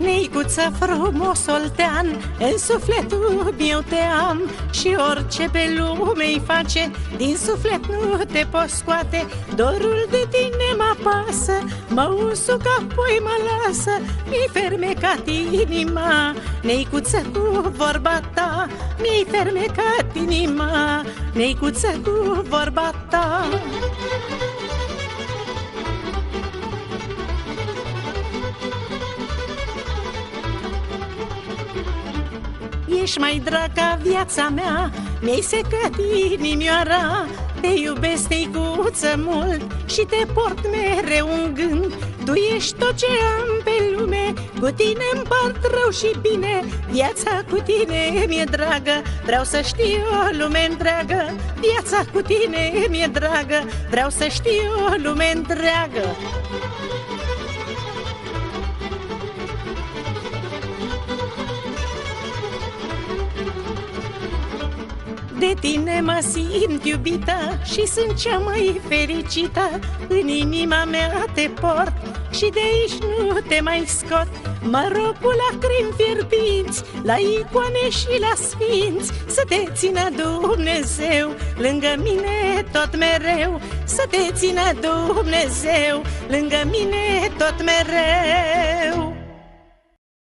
Neicuță frumos oltean, în sufletul meu te am. Și orice pe lume-i face, din suflet nu te poți scoate. Dorul de tine mă apasă, mă usuc apoi mă lasă. Mi-ai fermecat inima, Neicuță, cu vorba ta. Mi-ai fermecat inima, Neicuță, cu vorba ta. Ești mai drag ca viața mea, mi-ai secat inimioara. Te iubesc, Neicuță, mult și te port mereu în gând. Tu ești tot ce am pe lume, cu tine împart rău și bine. Viața cu tine mi-e dragă, vreau să știu o lume întreagă. Viața cu tine mi-e dragă, vreau să știu o lume întreagă. De tine mă simt iubită și sunt cea mai fericită. În inima mea te port și de aici nu te mai scot. Mă rog cu lacrimi fierbinți la icoane și la sfinți, să te țină Dumnezeu lângă mine tot mereu. Să te țină Dumnezeu lângă mine tot mereu.